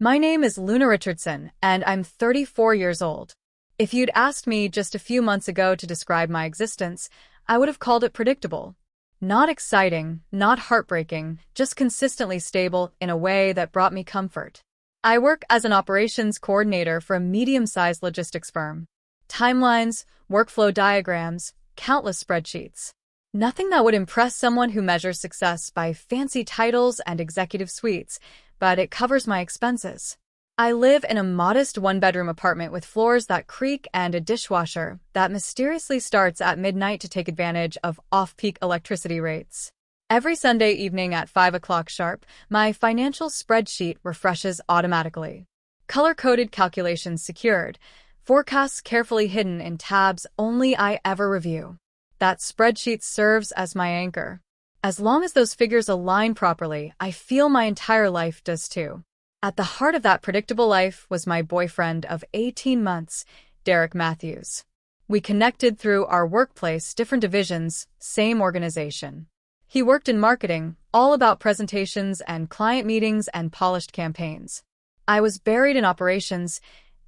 My name is Luna Richardson, and I'm 34 years old. If you'd asked me just a few months ago to describe my existence, I would have called it predictable. Not exciting, not heartbreaking, just consistently stable in a way that brought me comfort. I work as an operations coordinator for a medium-sized logistics firm. Timelines, workflow diagrams, countless spreadsheets. Nothing that would impress someone who measures success by fancy titles and executive suites, but it covers my expenses. I live in a modest one-bedroom apartment with floors that creak and a dishwasher that mysteriously starts at midnight to take advantage of off-peak electricity rates. Every Sunday evening at 5 o'clock sharp, my financial spreadsheet refreshes automatically. Color-coded calculations secured, forecasts carefully hidden in tabs only I ever review. That spreadsheet serves as my anchor. As long as those figures align properly, I feel my entire life does too. At the heart of that predictable life was my boyfriend of 18 months, Derek Matthews. We connected through our workplace, different divisions, same organization. He worked in marketing, all about presentations and client meetings and polished campaigns. I was buried in operations,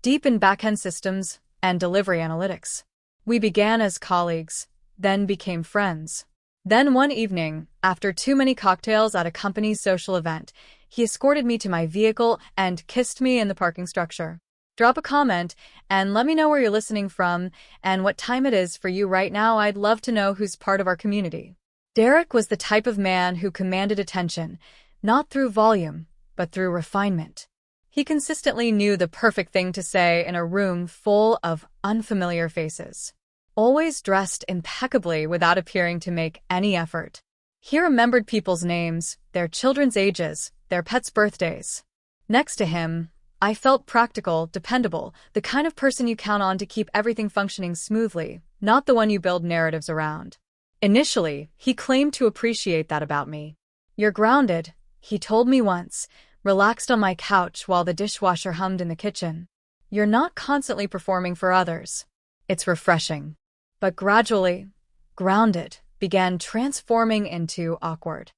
deep in back-end systems and delivery analytics. We began as colleagues, then became friends. Then one evening, after too many cocktails at a company's social event, he escorted me to my vehicle and kissed me in the parking structure. Drop a comment and let me know where you're listening from and what time it is for you right now. I'd love to know who's part of our community. Derek was the type of man who commanded attention, not through volume, but through refinement. He consistently knew the perfect thing to say in a room full of unfamiliar faces. Always dressed impeccably without appearing to make any effort. He remembered people's names, their children's ages, their pets' birthdays. Next to him, I felt practical, dependable, the kind of person you count on to keep everything functioning smoothly, not the one you build narratives around. Initially, he claimed to appreciate that about me. "You're grounded," he told me once, relaxed on my couch while the dishwasher hummed in the kitchen. "You're not constantly performing for others." It's refreshing. But gradually, grounded began transforming into awkward.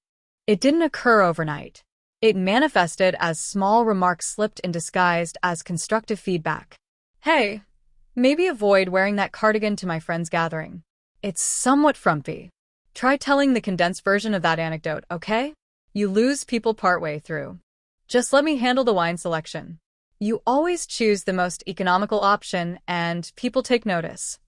It didn't occur overnight. It manifested as small remarks slipped in disguised as constructive feedback. "Hey, maybe avoid wearing that cardigan to my friend's gathering. It's somewhat frumpy. Try telling the condensed version of that anecdote, okay? You lose people partway through. Just let me handle the wine selection. You always choose the most economical option and people take notice."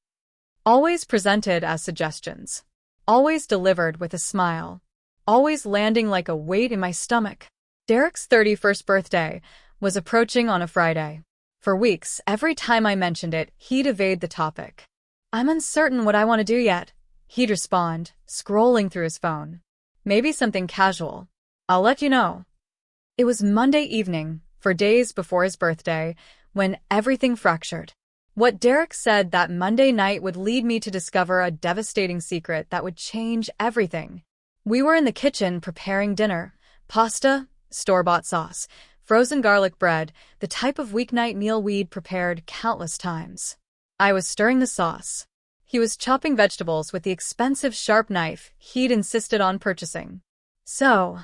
Always presented as suggestions. Always delivered with a smile. Always landing like a weight in my stomach. Derek's 31st birthday was approaching on a Friday. For weeks, every time I mentioned it, he'd evade the topic. "I'm uncertain what I want to do yet," he'd respond, scrolling through his phone. "Maybe something casual. I'll let you know." It was Monday evening, for days before his birthday, when everything fractured. What Derek said that Monday night would lead me to discover a devastating secret that would change everything. We were in the kitchen preparing dinner. Pasta, store-bought sauce, frozen garlic bread, the type of weeknight meal we'd prepared countless times. I was stirring the sauce. He was chopping vegetables with the expensive sharp knife he'd insisted on purchasing. "So,"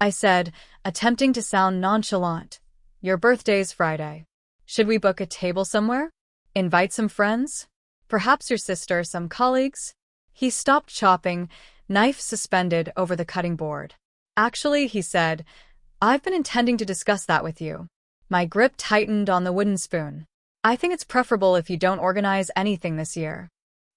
I said, attempting to sound nonchalant, "your birthday's Friday. Should we book a table somewhere? Invite some friends? Perhaps your sister, some colleagues?" He stopped chopping, knife suspended over the cutting board. "Actually," he said, "I've been intending to discuss that with you." My grip tightened on the wooden spoon. "I think it's preferable if you don't organize anything this year."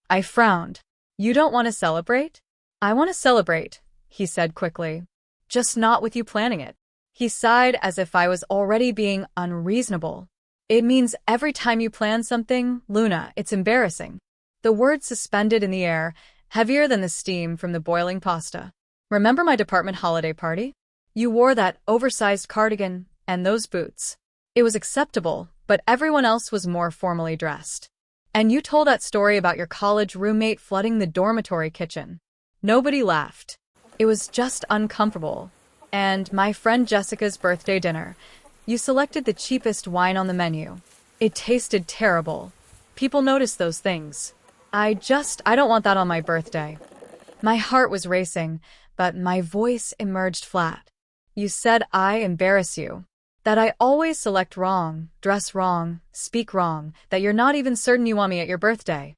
I frowned. "You don't want to celebrate?" "I want to celebrate," he said quickly. "Just not with you planning it." He sighed as if I was already being unreasonable. "It means every time you plan something, Luna, it's embarrassing." The word suspended in the air, heavier than the steam from the boiling pasta. "Remember my department holiday party? You wore that oversized cardigan and those boots. It was acceptable, but everyone else was more formally dressed. And you told that story about your college roommate flooding the dormitory kitchen. Nobody laughed. It was just uncomfortable. And my friend Jessica's birthday dinner. You selected the cheapest wine on the menu. It tasted terrible. People notice those things. I don't want that on my birthday." My heart was racing, but my voice emerged flat. "You said I embarrass you. That I always select wrong, dress wrong, speak wrong, that you're not even certain you want me at your birthday.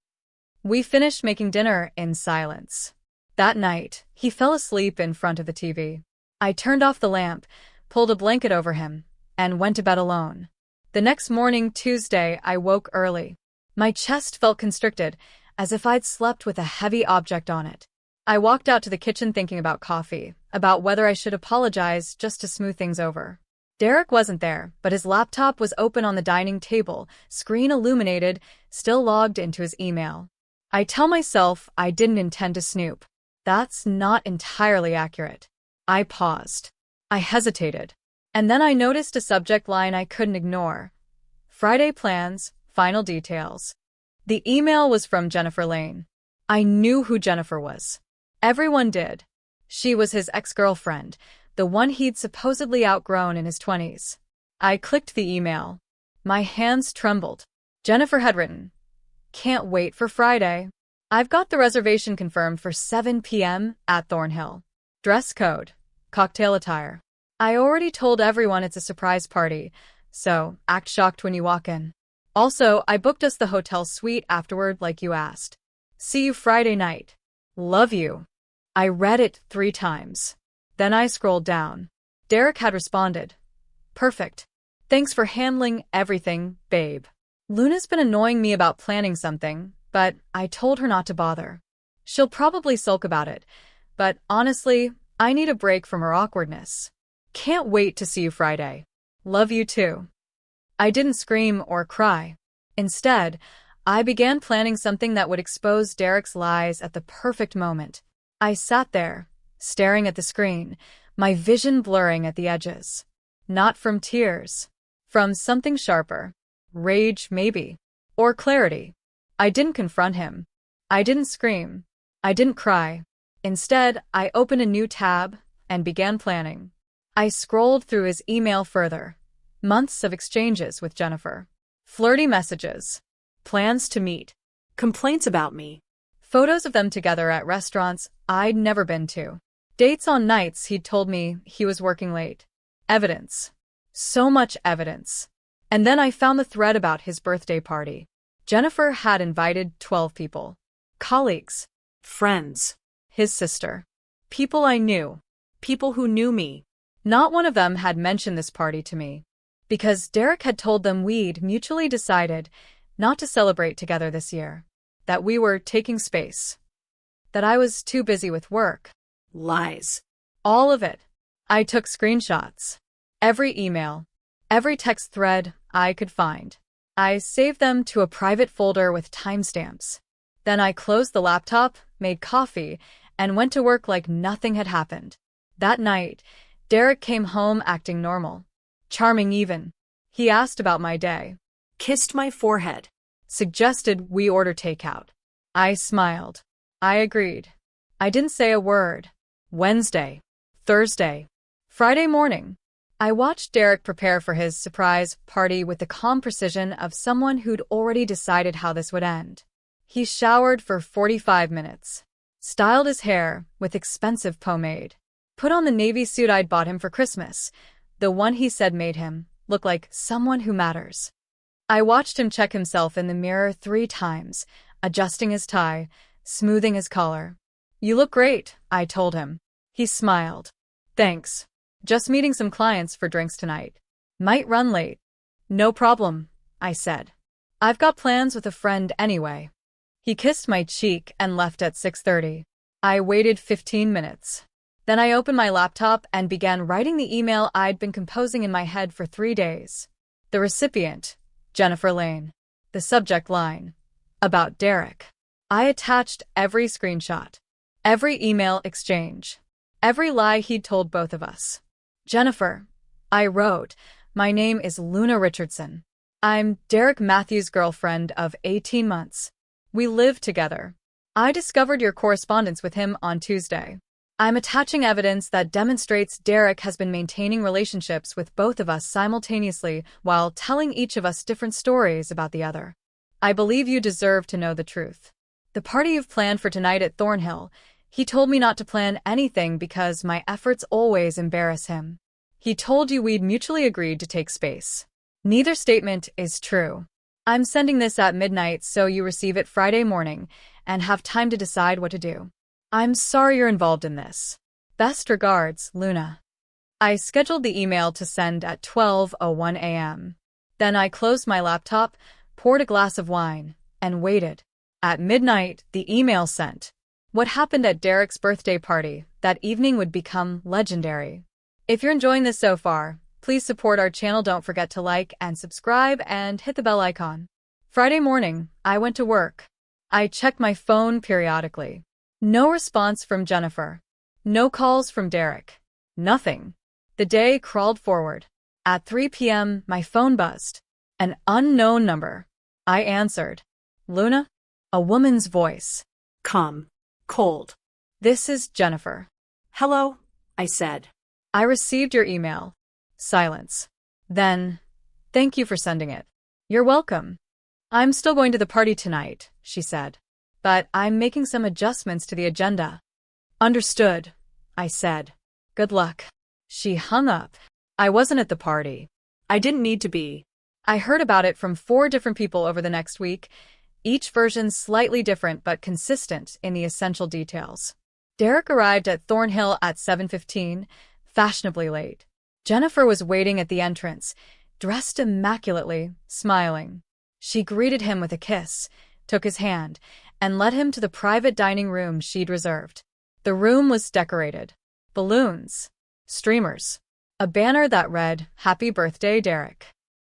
We finished making dinner in silence. That night, he fell asleep in front of the TV. I turned off the lamp, pulled a blanket over him, and went to bed alone. The next morning, Tuesday, I woke early. My chest felt constricted, as if I'd slept with a heavy object on it. I walked out to the kitchen thinking about coffee, about whether I should apologize just to smooth things over. Derek wasn't there, but his laptop was open on the dining table, screen illuminated, still logged into his email. I tell myself I didn't intend to snoop. That's not entirely accurate. I paused. I hesitated. And then I noticed a subject line I couldn't ignore. Friday plans, final details. The email was from Jennifer Lane. I knew who Jennifer was. Everyone did. She was his ex-girlfriend, the one he'd supposedly outgrown in his 20s. I clicked the email. My hands trembled. Jennifer had written, "Can't wait for Friday. I've got the reservation confirmed for 7 p.m. at Thornhill. Dress code, cocktail attire. I already told everyone it's a surprise party, so act shocked when you walk in. Also, I booked us the hotel suite afterward like you asked. See you Friday night. Love you." I read it 3 times. Then I scrolled down. Derek had responded. "Perfect. Thanks for handling everything, babe. Luna's been annoying me about planning something, but I told her not to bother. She'll probably sulk about it, but honestly, I need a break from her awkwardness. Can't wait to see you Friday. Love you too." I didn't scream or cry. Instead, I began planning something that would expose Derek's lies at the perfect moment. I sat there, staring at the screen, my vision blurring at the edges. Not from tears. From something sharper. Rage, maybe. Or clarity. I didn't confront him. I didn't scream. I didn't cry. Instead, I opened a new tab and began planning. I scrolled through his email further. Months of exchanges with Jennifer. Flirty messages. Plans to meet. Complaints about me. Photos of them together at restaurants I'd never been to. Dates on nights he'd told me he was working late. Evidence. So much evidence. And then I found the thread about his birthday party. Jennifer had invited 12 people. Colleagues. Friends. His sister. People I knew. People who knew me. Not one of them had mentioned this party to me. Because Derek had told them we'd mutually decided not to celebrate together this year. That we were taking space. That I was too busy with work. Lies. All of it. I took screenshots. Every email. Every text thread I could find. I saved them to a private folder with timestamps. Then I closed the laptop, made coffee, and went to work like nothing had happened. That night, Derek came home acting normal. Charming even. He asked about my day. Kissed my forehead. Suggested we order takeout. I smiled. I agreed. I didn't say a word. Wednesday. Thursday. Friday morning. I watched Derek prepare for his surprise party with the calm precision of someone who'd already decided how this would end. He showered for 45 minutes. Styled his hair with expensive pomade. Put on the navy suit I'd bought him for Christmas, the one he said made him look like someone who matters. I watched him check himself in the mirror 3 times, adjusting his tie, smoothing his collar. "You look great," I told him. He smiled. "Thanks. Just meeting some clients for drinks tonight. Might run late." "No problem," I said. "I've got plans with a friend anyway." He kissed my cheek and left at 6:30. I waited 15 minutes. Then I opened my laptop and began writing the email I'd been composing in my head for 3 days. The recipient, Jennifer Lane. The subject line, about Derek. I attached every screenshot, every email exchange, every lie he'd told both of us. "Jennifer," I wrote, "my name is Luna Richardson. I'm Derek Matthews' girlfriend of 18 months. We live together. I discovered your correspondence with him on Tuesday. I'm attaching evidence that demonstrates Derek has been maintaining relationships with both of us simultaneously while telling each of us different stories about the other. I believe you deserve to know the truth. The party you've planned for tonight at Thornhill, he told me not to plan anything because my efforts always embarrass him. He told you we'd mutually agreed to take space. Neither statement is true. I'm sending this at midnight so you receive it Friday morning and have time to decide what to do. I'm sorry you're involved in this. Best regards, Luna. I scheduled the email to send at 12:01 a.m. Then I closed my laptop, poured a glass of wine, and waited. At midnight, the email sent. What happened at Derek's birthday party that evening would become legendary. If you're enjoying this so far, please support our channel. Don't forget to like and subscribe and hit the bell icon. Friday morning, I went to work. I checked my phone periodically. No response from Jennifer. No calls from Derek. Nothing. The day crawled forward. At 3 p.m., my phone buzzed. An unknown number. I answered. Luna? A woman's voice. Calm. Cold. This is Jennifer. Hello, I said. I received your email. Silence. Then, thank you for sending it. You're welcome. I'm still going to the party tonight, she said. But I'm making some adjustments to the agenda. Understood, I said. Good luck. She hung up. I wasn't at the party. I didn't need to be. I heard about it from 4 different people over the next week, each version slightly different but consistent in the essential details. Derek arrived at Thornhill at 7:15, fashionably late. Jennifer was waiting at the entrance, dressed immaculately, smiling. She greeted him with a kiss, took his hand, and led him to the private dining room she'd reserved. The room was decorated. Balloons. Streamers. A banner that read, "Happy Birthday, Derek."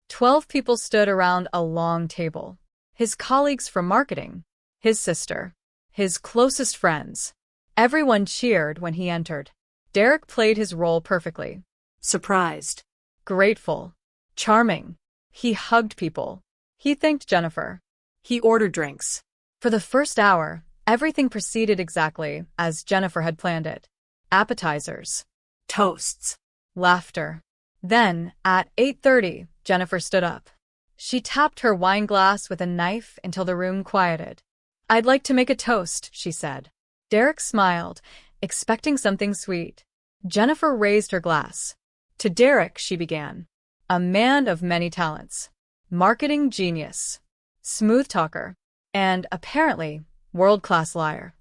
12 people stood around a long table. His colleagues from marketing. His sister. His closest friends. Everyone cheered when he entered. Derek played his role perfectly. Surprised. Grateful. Charming. He hugged people. He thanked Jennifer. He ordered drinks. For the first hour, everything proceeded exactly as Jennifer had planned it. Appetizers. Toasts. Laughter. Then, at 8:30, Jennifer stood up. She tapped her wine glass with a knife until the room quieted. I'd like to make a toast, she said. Derek smiled, expecting something sweet. Jennifer raised her glass. To Derek, she began. A man of many talents. Marketing genius. Smooth talker. And, apparently, world-class liar.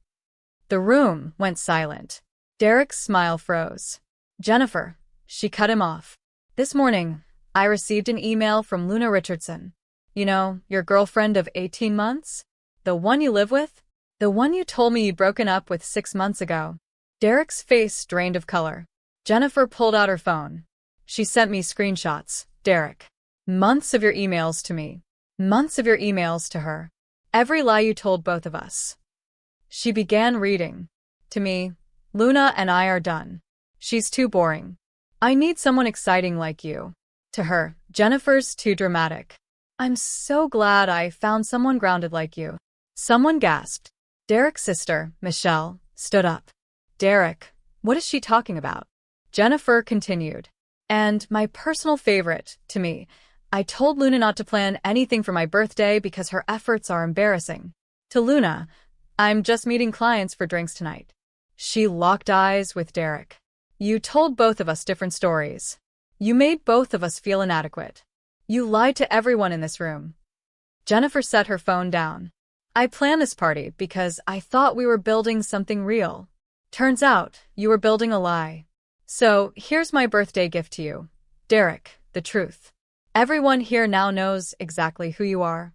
The room went silent. Derek's smile froze. Jennifer, she cut him off. This morning, I received an email from Luna Richardson. You know, your girlfriend of 18 months? The one you live with? The one you told me you'd broken up with 6 months ago. Derek's face drained of color. Jennifer pulled out her phone. She sent me screenshots, Derek. Months of your emails to me. Months of your emails to her. Every lie you told both of us. She began reading. To me, Luna and I are done. She's too boring. I need someone exciting like you. To her, Jennifer's too dramatic. I'm so glad I found someone grounded like you. Someone gasped. Derek's sister, Michelle, stood up. Derek, what is she talking about? Jennifer continued. And my personal favorite, to me, I told Luna not to plan anything for my birthday because her efforts are embarrassing. To Luna, I'm just meeting clients for drinks tonight. She locked eyes with Derek. You told both of us different stories. You made both of us feel inadequate. You lied to everyone in this room. Jennifer set her phone down. I planned this party because I thought we were building something real. Turns out, you were building a lie. So, here's my birthday gift to you. Derek, the truth. Everyone here now knows exactly who you are.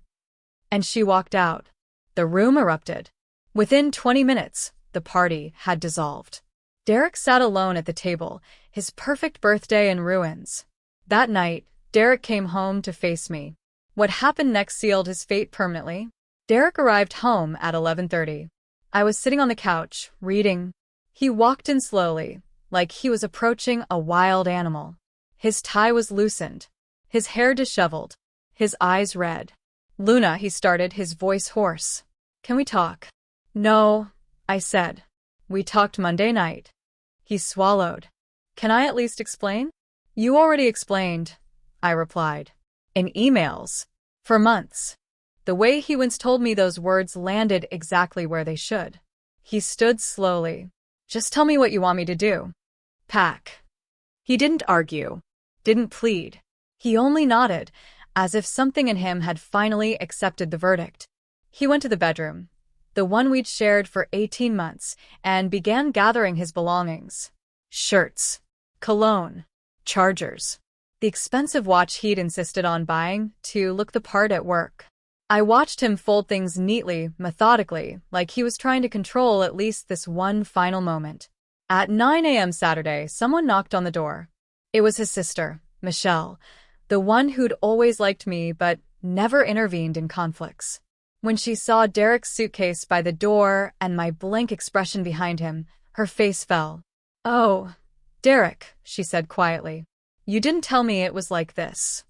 And she walked out. The room erupted. Within 20 minutes, the party had dissolved. Derek sat alone at the table, his perfect birthday in ruins. That night, Derek came home to face me. What happened next sealed his fate permanently. Derek arrived home at 11:30. I was sitting on the couch, reading. He walked in slowly, like he was approaching a wild animal. His tie was loosened, his hair disheveled, his eyes red. Luna, he started, his voice hoarse. Can we talk? No, I said. We talked Monday night. He swallowed. Can I at least explain? You already explained, I replied. In emails. For months. The way he once told me those words landed exactly where they should. He stood slowly. Just tell me what you want me to do. Pack. He didn't argue. Didn't plead. He only nodded, as if something in him had finally accepted the verdict. He went to the bedroom, the one we'd shared for 18 months, and began gathering his belongings. Shirts, cologne, chargers, the expensive watch he'd insisted on buying to look the part at work. I watched him fold things neatly, methodically, like he was trying to control at least this one final moment. At 9 a.m. Saturday, someone knocked on the door. It was his sister, Michelle, the one who'd always liked me but never intervened in conflicts. When she saw Derek's suitcase by the door and my blank expression behind him, her face fell. "Oh, Derek," she said quietly. "You didn't tell me it was like this."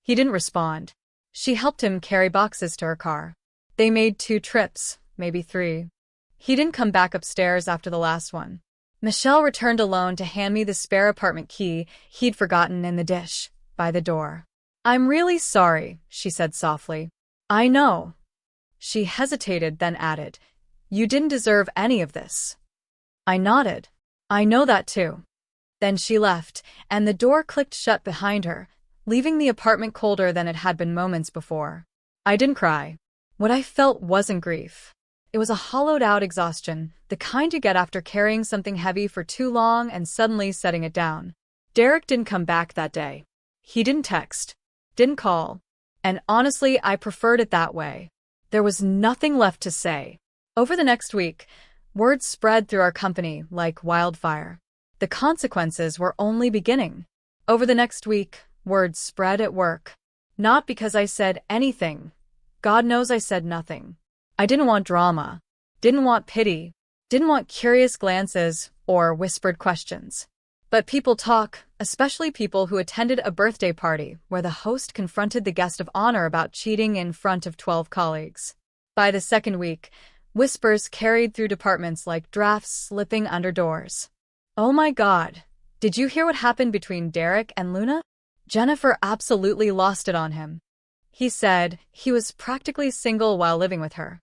He didn't respond. She helped him carry boxes to her car. They made 2 trips, maybe 3. He didn't come back upstairs after the last one. Michelle returned alone to hand me the spare apartment key he'd forgotten in the dish by the door. "I'm really sorry," she said softly. "I know." She hesitated, then added, "You didn't deserve any of this." I nodded. "I know that too." Then she left, and the door clicked shut behind her, leaving the apartment colder than it had been moments before. I didn't cry. What I felt wasn't grief. It was a hollowed-out exhaustion, the kind you get after carrying something heavy for too long and suddenly setting it down. Derek didn't come back that day. He didn't text, didn't call, and honestly, I preferred it that way. There was nothing left to say. Over the next week, word spread through our company like wildfire. The consequences were only beginning. Over the next week, word spread at work. Not because I said anything. God knows I said nothing. I didn't want drama, didn't want pity, didn't want curious glances or whispered questions. But people talk, especially people who attended a birthday party where the host confronted the guest of honor about cheating in front of 12 colleagues. By the second week, whispers carried through departments like drafts slipping under doors. "Oh my God, did you hear what happened between Derek and Luna? Jennifer absolutely lost it on him. He said he was practically single while living with her.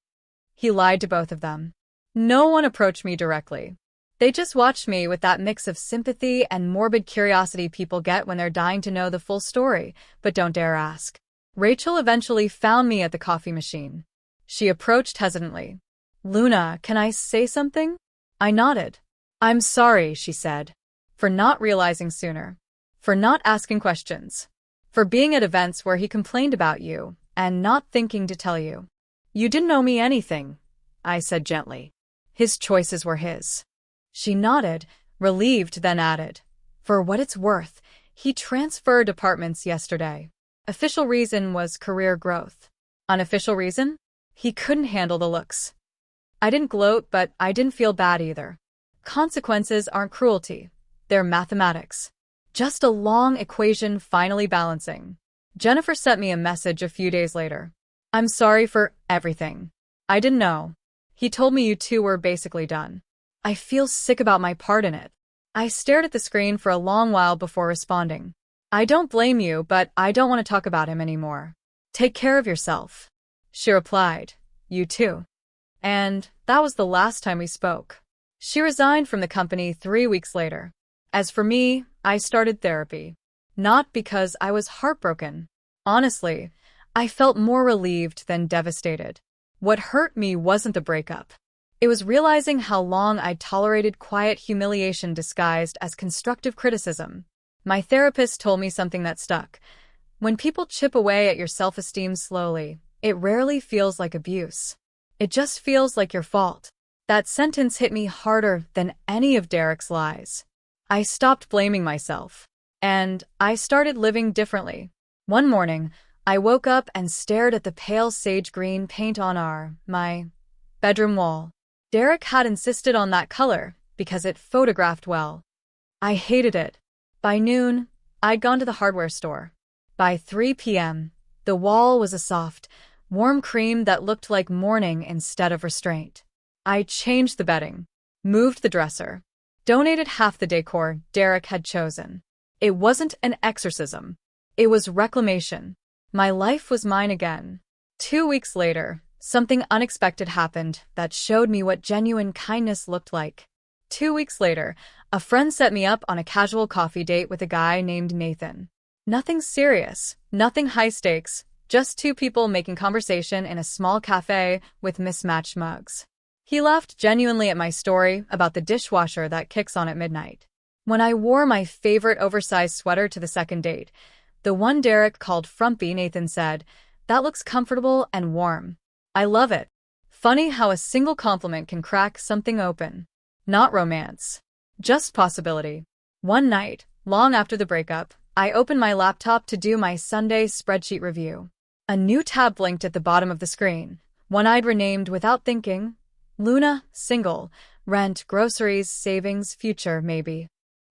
He lied to both of them." No one approached me directly. They just watched me with that mix of sympathy and morbid curiosity people get when they're dying to know the full story, but don't dare ask. Rachel eventually found me at the coffee machine. She approached hesitantly. "Luna, can I say something?" I nodded. "I'm sorry," she said, "for not realizing sooner, for not asking questions, for being at events where he complained about you and not thinking to tell you." "You didn't owe me anything," I said gently. His choices were his. She nodded, relieved, then added, "For what it's worth, he transferred departments yesterday. Official reason was career growth. Unofficial reason? He couldn't handle the looks." I didn't gloat, but I didn't feel bad either. Consequences aren't cruelty. They're mathematics. Just a long equation finally balancing. Jennifer sent me a message a few days later. "I'm sorry for everything. I didn't know. He told me you two were basically done. I feel sick about my part in it." I stared at the screen for a long while before responding. "I don't blame you, but I don't want to talk about him anymore. Take care of yourself." She replied, "You too." And that was the last time we spoke. She resigned from the company 3 weeks later. As for me, I started therapy. Not because I was heartbroken. Honestly, I felt more relieved than devastated. What hurt me wasn't the breakup. It was realizing how long I'd tolerated quiet humiliation disguised as constructive criticism. My therapist told me something that stuck. When people chip away at your self-esteem slowly, it rarely feels like abuse. It just feels like your fault. That sentence hit me harder than any of Derek's lies. I stopped blaming myself. And I started living differently. One morning, I woke up and stared at the pale sage green paint on my bedroom wall. Derek had insisted on that color because it photographed well. I hated it. By noon, I'd gone to the hardware store. By 3 p.m., the wall was a soft, warm cream that looked like morning instead of restraint. I changed the bedding, moved the dresser, donated half the decor Derek had chosen. It wasn't an exorcism. It was reclamation. My life was mine again. 2 weeks later, something unexpected happened that showed me what genuine kindness looked like. 2 weeks later, a friend set me up on a casual coffee date with a guy named Nathan. Nothing serious, nothing high stakes, just two people making conversation in a small cafe with mismatched mugs. He laughed genuinely at my story about the dishwasher that kicks on at midnight. When I wore my favorite oversized sweater to the second date, the one Derek called frumpy, Nathan said, "That looks comfortable and warm. I love it." Funny how a single compliment can crack something open. Not romance. Just possibility. One night, long after the breakup, I opened my laptop to do my Sunday spreadsheet review. A new tab blinked at the bottom of the screen, one I'd renamed without thinking. Luna, single, rent, groceries, savings, future, maybe.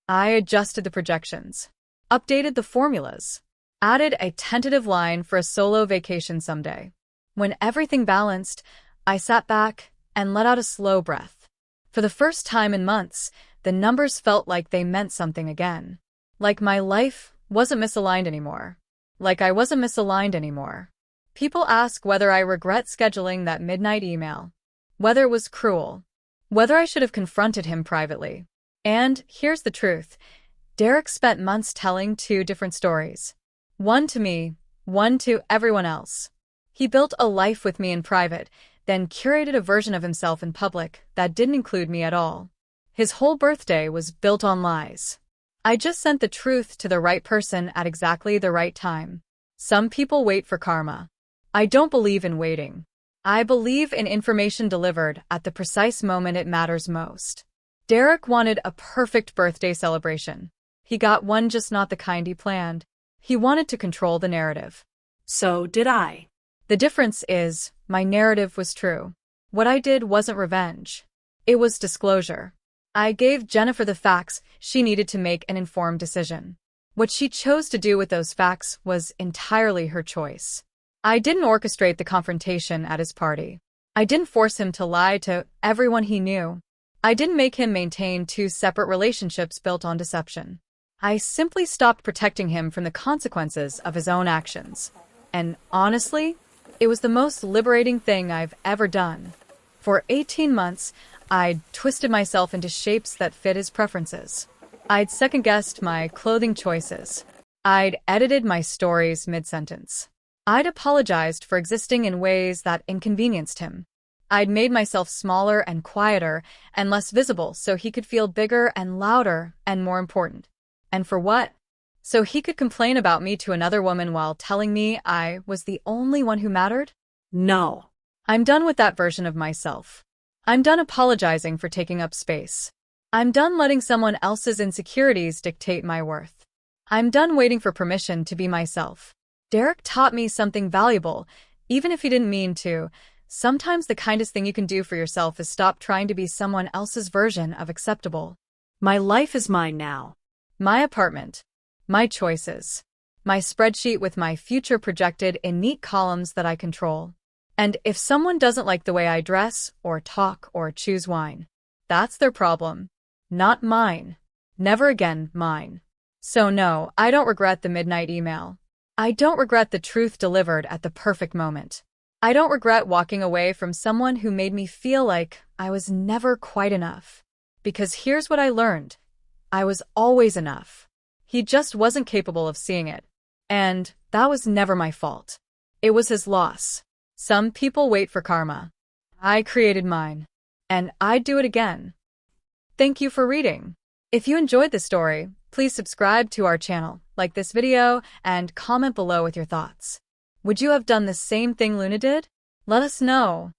I adjusted the projections, updated the formulas, added a tentative line for a solo vacation someday. When everything balanced, I sat back and let out a slow breath. For the first time in months, the numbers felt like they meant something again. Like my life wasn't misaligned anymore. Like I wasn't misaligned anymore. People ask whether I regret scheduling that midnight email, whether it was cruel, whether I should have confronted him privately. And here's the truth. Derek spent months telling two different stories. One to me, one to everyone else. He built a life with me in private, then curated a version of himself in public that didn't include me at all. His whole birthday was built on lies. I just sent the truth to the right person at exactly the right time. Some people wait for karma. I don't believe in waiting. I believe in information delivered at the precise moment it matters most. Derek wanted a perfect birthday celebration. He got one, just not the kind he planned. He wanted to control the narrative. So did I. The difference is, my narrative was true. What I did wasn't revenge. It was disclosure. I gave Jennifer the facts she needed to make an informed decision. What she chose to do with those facts was entirely her choice. I didn't orchestrate the confrontation at his party. I didn't force him to lie to everyone he knew. I didn't make him maintain two separate relationships built on deception. I simply stopped protecting him from the consequences of his own actions. And honestly, it was the most liberating thing I've ever done. For 18 months, I'd twisted myself into shapes that fit his preferences. I'd second-guessed my clothing choices. I'd edited my stories mid-sentence. I'd apologized for existing in ways that inconvenienced him. I'd made myself smaller and quieter and less visible so he could feel bigger and louder and more important. And for what? So he could complain about me to another woman while telling me I was the only one who mattered? No. I'm done with that version of myself. I'm done apologizing for taking up space. I'm done letting someone else's insecurities dictate my worth. I'm done waiting for permission to be myself. Derek taught me something valuable, even if he didn't mean to. Sometimes the kindest thing you can do for yourself is stop trying to be someone else's version of acceptable. My life is mine now. My apartment. My choices. My spreadsheet with my future projected in neat columns that I control. And if someone doesn't like the way I dress, or talk, or choose wine, that's their problem. Not mine. Never again mine. So no, I don't regret the midnight email. I don't regret the truth delivered at the perfect moment. I don't regret walking away from someone who made me feel like I was never quite enough. Because here's what I learned. I was always enough. He just wasn't capable of seeing it. And that was never my fault. It was his loss. Some people wait for karma. I created mine. And I'd do it again. Thank you for reading. If you enjoyed this story, please subscribe to our channel, like this video, and comment below with your thoughts. Would you have done the same thing Luna did? Let us know.